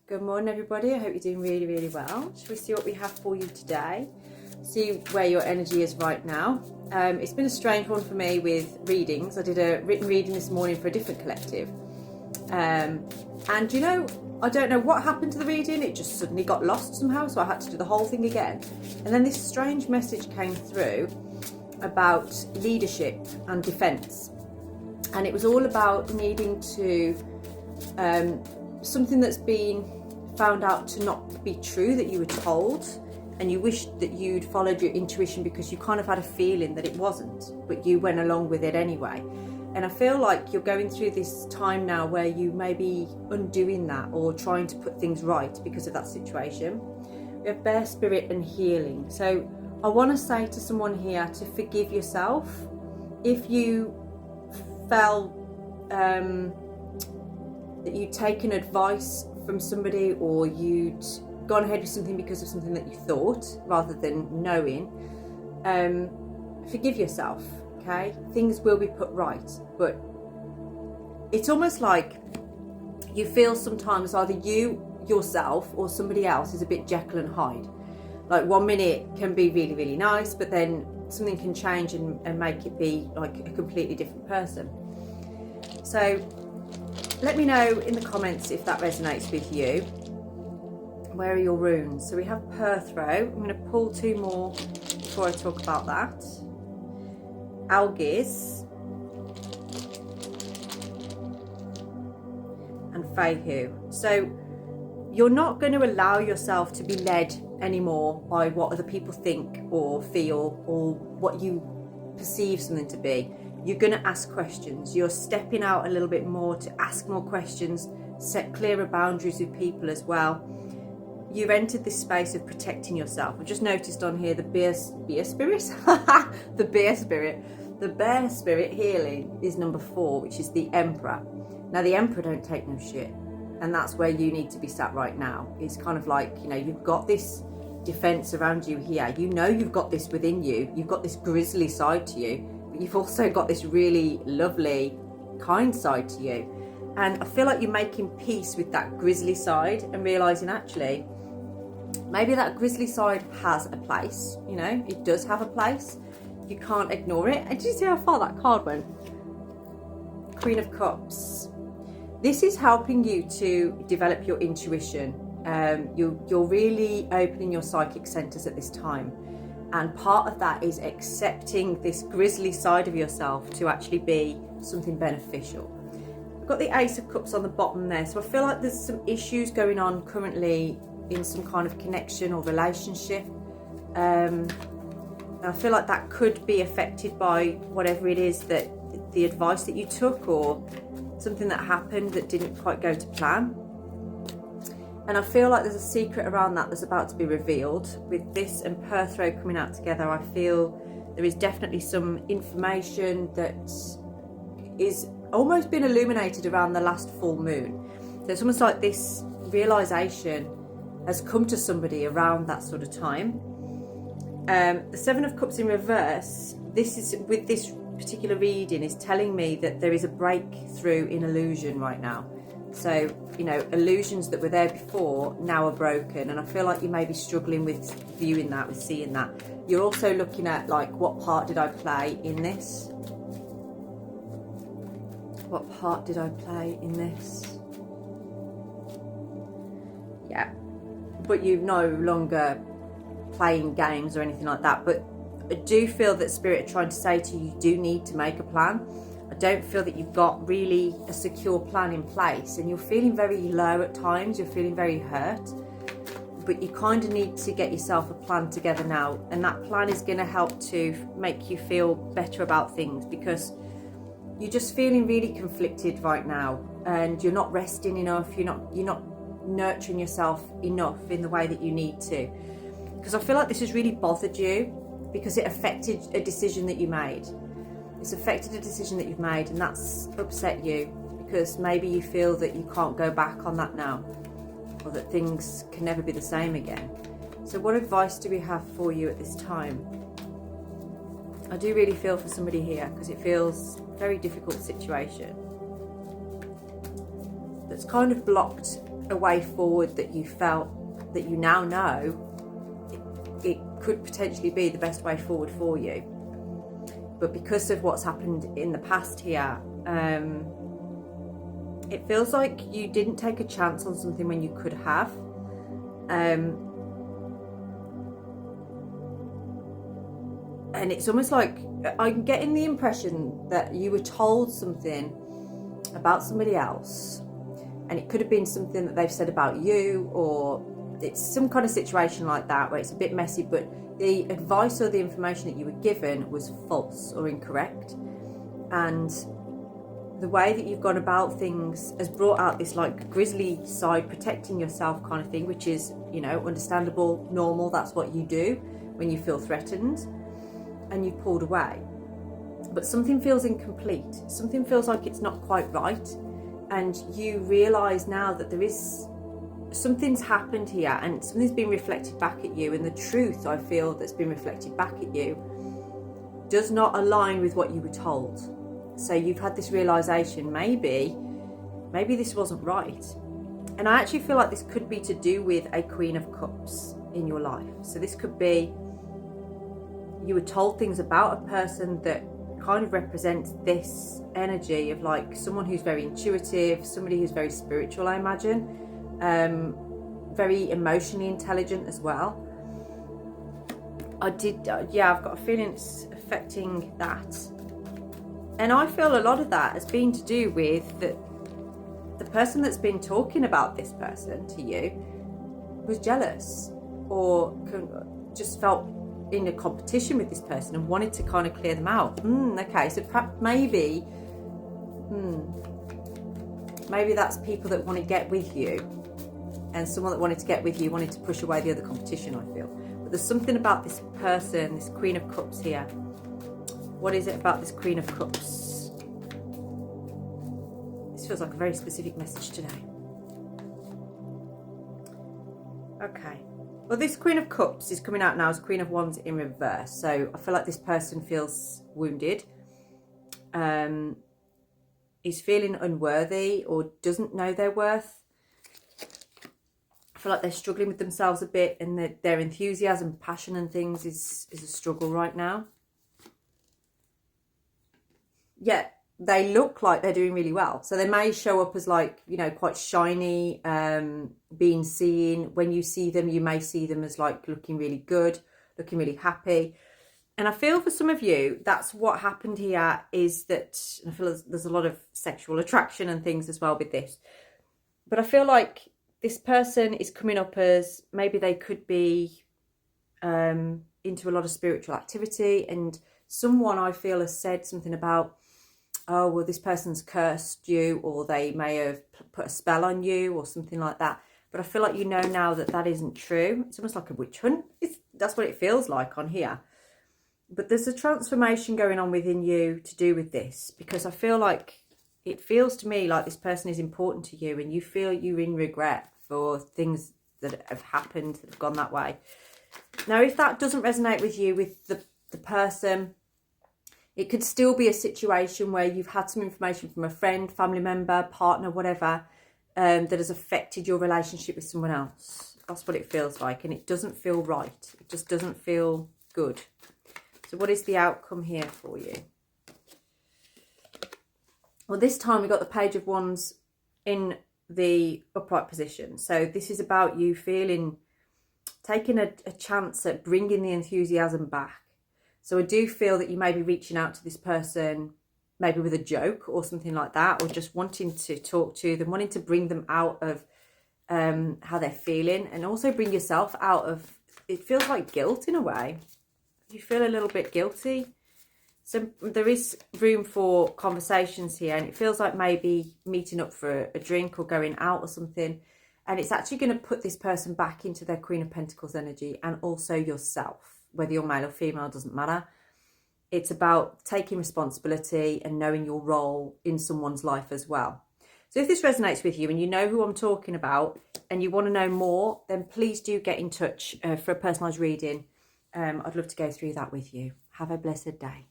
Good morning, everybody. I hope you're doing really, really well. Shall we see what we have for you today? See where your energy is right now. It's been a strange one for me with readings. I did a written reading this morning for a different collective. And you know, I don't know what happened to the reading. It just suddenly got lost somehow, so I had to do the whole thing again. And then this strange message came through about leadership and defense. And it was all about needing to, something that's been found out to not be true that you were told, and you wished that you'd followed your intuition because you kind of had a feeling that it wasn't, but you went along with it anyway. And I feel like you're going through this time now where you may be undoing that or trying to put things right because of that situation. We have bear spirit and healing. So I want to say to someone here to forgive yourself if you felt that you'd taken advice from somebody, or you'd gone ahead with something because of something that you thought rather than knowing. Forgive yourself, okay? Things will be put right, but it's almost like you feel sometimes either you yourself or somebody else is a bit Jekyll and Hyde. Like 1 minute can be really, really nice, but then something can change and make it be like a completely different person. So let me know in the comments if that resonates with you. Where are your runes? So we have Perthrow. I'm going to pull 2 more before I talk about that. Algis and Fehu. So you're not going to allow yourself to be led anymore by what other people think or feel or what you perceive something to be. You're going to ask questions. You're stepping out a little bit more to ask more questions, set clearer boundaries with people as well. You've entered this space of protecting yourself. I've just noticed on here the bear spirit, the bear spirit healing is number 4, which is the Emperor. Now the Emperor don't take no shit, and that's where you need to be sat right now. It's kind of like, you know, you've got this defense around you here. You know you've got this within you. You've got this grisly side to you. You've also got this really lovely, kind side to you. And I feel like you're making peace with that grisly side and realising actually, maybe that grisly side has a place, you know, it does have a place. You can't ignore it. And did you see how far that card went? Queen of Cups. This is helping you to develop your intuition. You're really opening your psychic centres at this time. And part of that is accepting this grisly side of yourself to actually be something beneficial. We've got the Ace of Cups on the bottom there. So I feel like there's some issues going on currently in some kind of connection or relationship. I feel like that could be affected by whatever it is, that the advice that you took or something that happened that didn't quite go to plan. And I feel like there's a secret around that that's about to be revealed. With this and Perthrow coming out together, I feel there is definitely some information that is almost been illuminated around the last full moon. So it's almost like this realization has come to somebody around that sort of time. The 7 of Cups in reverse, this is, with this particular reading, is telling me that there is a breakthrough in illusion right now. So, you know, illusions that were there before now are broken, and I feel like you may be struggling with viewing that, with seeing that. You're also looking at, like, what part did I play in this? What part did I play in this? Yeah, but you're no longer playing games or anything like that. But I do feel that Spirit are trying to say to you, you do need to make a plan. I don't feel that you've got really a secure plan in place, and you're feeling very low at times. You're feeling very hurt, but you kind of need to get yourself a plan together now, and that plan is going to help to make you feel better about things, because you're just feeling really conflicted right now, and you're not resting enough. You're not nurturing yourself enough in the way that you need to, because I feel like this has really bothered you because it affected a decision that you made. It's affected a decision that you've made, and that's upset you because maybe you feel that you can't go back on that now, or that things can never be the same again. So what advice do we have for you at this time? I do really feel for somebody here, because it feels a very difficult situation that's kind of blocked a way forward that you felt, that you now know, it could potentially be the best way forward for you. But because of what's happened in the past here, it feels like you didn't take a chance on something when you could have. And it's almost like I'm getting the impression that you were told something about somebody else, and it could have been something that they've said about you, or it's some kind of situation like that where it's a bit messy, but the advice or the information that you were given was false or incorrect. And the way that you've gone about things has brought out this like grisly side, protecting yourself kind of thing, which is, you know, understandable, normal. That's what you do when you feel threatened, and you pulled away. But something feels incomplete. Something feels like it's not quite right. And you realise now that there is something's happened here, and something's been reflected back at you, and the truth, I feel, that's been reflected back at you does not align with what you were told. So you've had this realisation, maybe this wasn't right. And I actually feel like this could be to do with a Queen of Cups in your life. So this could be you were told things about a person that kind of represents this energy of like someone who's very intuitive, somebody who's very spiritual, I imagine, very emotionally intelligent as well. I've got a feeling it's affecting that. And I feel a lot of that has been to do with the person that's been talking about this person to you was jealous, or just felt in a competition with this person and wanted to kind of clear them out. Okay, so perhaps maybe that's people that want to get with you, and someone that wanted to get with you wanted to push away the other competition, I feel. But there's something about this person, this Queen of Cups here. What is it about this Queen of Cups? This feels like a very specific message today. Okay. Well, this Queen of Cups is coming out now as Queen of Wands in reverse. So I feel like this person feels wounded. Is feeling unworthy or doesn't know their worth. I feel like they're struggling with themselves a bit, and their enthusiasm, passion and things is a struggle right now. Yet they look like they're doing really well. So they may show up as like, you know, quite shiny, being seen. When you see them, you may see them as like looking really good, looking really happy. And I feel for some of you, that's what happened here, is that I feel there's a lot of sexual attraction and things as well with this. But I feel like this person is coming up as maybe they could be into a lot of spiritual activity, and someone I feel has said something about, oh, well, this person's cursed you, or they may have put a spell on you or something like that. But I feel like you know now that that isn't true. It's almost like a witch hunt. That's what it feels like on here. But there's a transformation going on within you to do with this, because I feel like it feels to me like this person is important to you, and you feel you're in regret for things that have happened, that have gone that way. Now, if that doesn't resonate with you, with the person, it could still be a situation where you've had some information from a friend, family member, partner, whatever, that has affected your relationship with someone else. That's what it feels like, and it doesn't feel right. It just doesn't feel good. So what is the outcome here for you? Well, this time we got the Page of Wands in the upright position. So this is about you taking a chance at bringing the enthusiasm back. So I do feel that you may be reaching out to this person, maybe with a joke or something like that, or just wanting to talk to them, wanting to bring them out of how they're feeling, and also bring yourself out of, it feels like guilt in a way. You feel a little bit guilty. So there is room for conversations here, and it feels like maybe meeting up for a drink or going out or something. And it's actually going to put this person back into their Queen of Pentacles energy, and also yourself, whether you're male or female, doesn't matter. It's about taking responsibility and knowing your role in someone's life as well. So if this resonates with you and you know who I'm talking about and you want to know more, then please do get in touch for a personalised reading. I'd love to go through that with you. Have a blessed day.